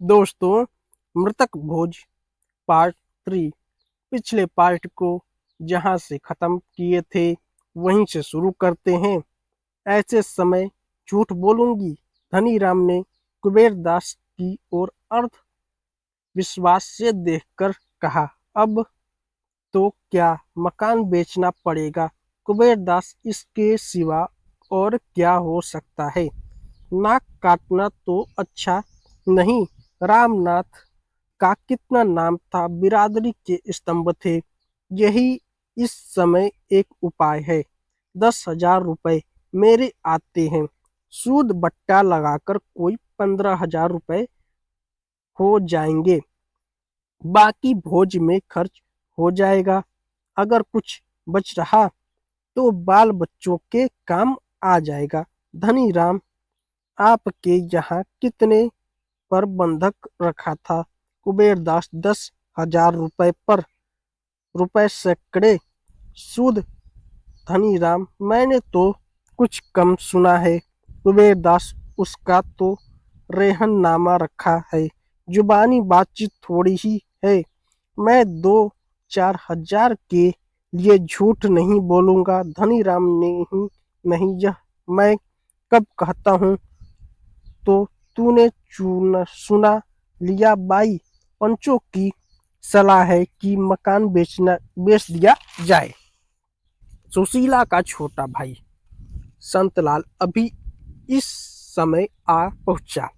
दोस्तों, मृतक भोज पार्ट 3। पिछले पार्ट को जहां से खत्म किए थे वहीं से शुरू करते हैं। ऐसे समय झूठ बोलूंगी, धनीराम ने कुबेर दास की ओर अर्ध विश्वास से देखकर कहा। अब तो क्या मकान बेचना पड़ेगा कुबेर दास, इसके सिवा और क्या हो सकता है। नाक काटना तो अच्छा नहीं। रामनाथ का कितना नाम था, बिरादरी के स्तंभ थे। यही इस समय एक उपाय है। 10,000 रुपए मेरे आते हैं, सूद बट्टा लगाकर कोई 15,000 रुपए हो जाएंगे। बाकी भोज में खर्च हो जाएगा। अगर कुछ बच रहा तो बाल बच्चों के काम आ जाएगा। धनीराम, आपके यहाँ कितने पर बंधक रखा था? कुबेर दास, 10,000 रुपए पर रुपए सैकड़े सूद। धनीराम, मैंने तो कुछ कम सुना है। कुबेर दास, उसका तो रेहननामा रखा है, जुबानी बातचीत थोड़ी ही है। मैं 2-4 हजार के लिए झूठ नहीं बोलूंगा। धनीराम, नहीं नहीं, यह मैं कब कहता हूँ तो तूने सुना लिया। बाई पंचों की सलाह है कि मकान बेच दिया जाए। सुशीला का छोटा भाई संतलाल अभी इस समय आ पहुंचा।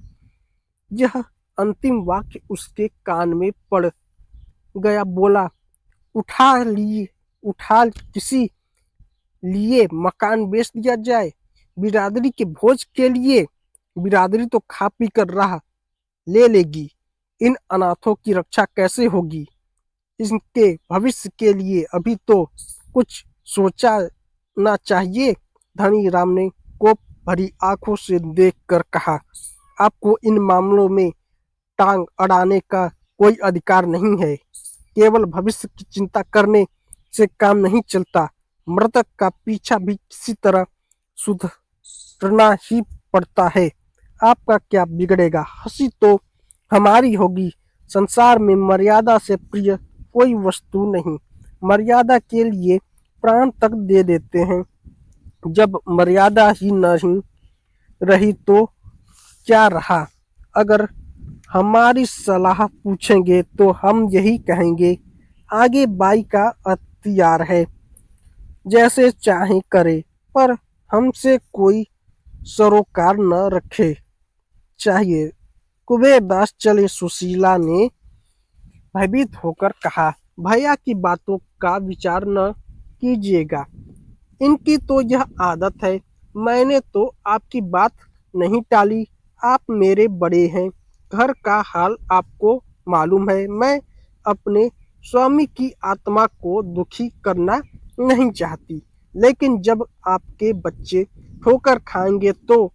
यह अंतिम वाक्य उसके कान में पड़ गया। बोला, उठा किसी लिए मकान बेच दिया जाए? बिरादरी के भोज के लिए? बिरादरी तो खा पी कर राह ले लेगी। इन अनाथों की रक्षा कैसे होगी? इनके भविष्य के लिए अभी तो कुछ सोचना चाहिए। धनीराम ने कोप भरी आंखों से देखकर कहा, आपको इन मामलों में टांग अड़ाने का कोई अधिकार नहीं है। केवल भविष्य की चिंता करने से काम नहीं चलता। मृतक का पीछा भी किसी तरह सुधरना ही पड़ता है। आपका क्या बिगड़ेगा? हंसी तो हमारी होगी। संसार में मर्यादा से प्रिय कोई वस्तु नहीं। मर्यादा के लिए प्राण तक दे देते हैं। जब मर्यादा ही नहीं रही तो क्या रहा? अगर हमारी सलाह पूछेंगे तो हम यही कहेंगे, आगे बाई का अख्तियार है, जैसे चाहे करे, पर हमसे कोई सरोकार न रखे चाहिए। कुबेर दास चले। सुशीला ने भयभीत होकर कहा, भैया की बातों का विचार न कीजिएगा। इनकी तो यह आदत है। मैंने तो आपकी बात नहीं टाली। आप मेरे बड़े हैं। घर का हाल आपको मालूम है। मैं अपने स्वामी की आत्मा को दुखी करना नहीं चाहती, लेकिन जब आपके बच्चे ठोकर खाएंगे तो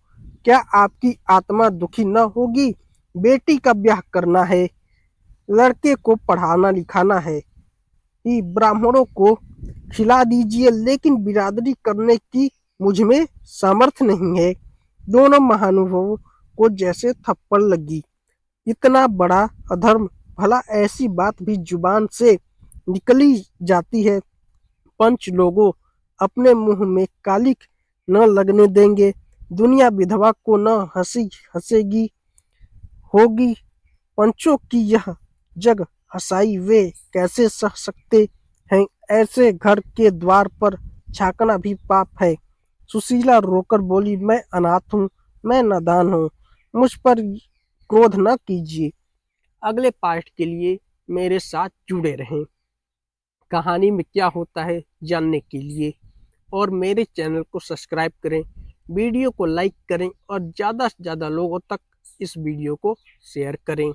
क्या आपकी आत्मा दुखी न होगी? बेटी का ब्याह करना है, लड़के को पढ़ाना लिखाना है, ही ब्राह्मणों को खिला दीजिए, लेकिन बिरादरी करने की मुझ में सामर्थ्य नहीं है। दोनों महानुभावों को जैसे थप्पड़ लगी। इतना बड़ा अधर्म, भला ऐसी बात भी जुबान से निकली जाती है? पंच लोगों अपने मुंह में कालिक न लगने देंगे। दुनिया विधवा को न हंसेगी होगी। पंचों की यह जग हंसाई वे कैसे सह सकते हैं? ऐसे घर के द्वार पर झांकना भी पाप है। सुशीला रोकर बोली, मैं अनाथ हूँ, मैं नादान हूँ, मुझ पर क्रोध न कीजिए। अगले पार्ट के लिए मेरे साथ जुड़े रहें। कहानी में क्या होता है जानने के लिए, और मेरे चैनल को सब्सक्राइब करें, वीडियो को लाइक करें और ज़्यादा से ज़्यादा लोगों तक इस वीडियो को शेयर करें।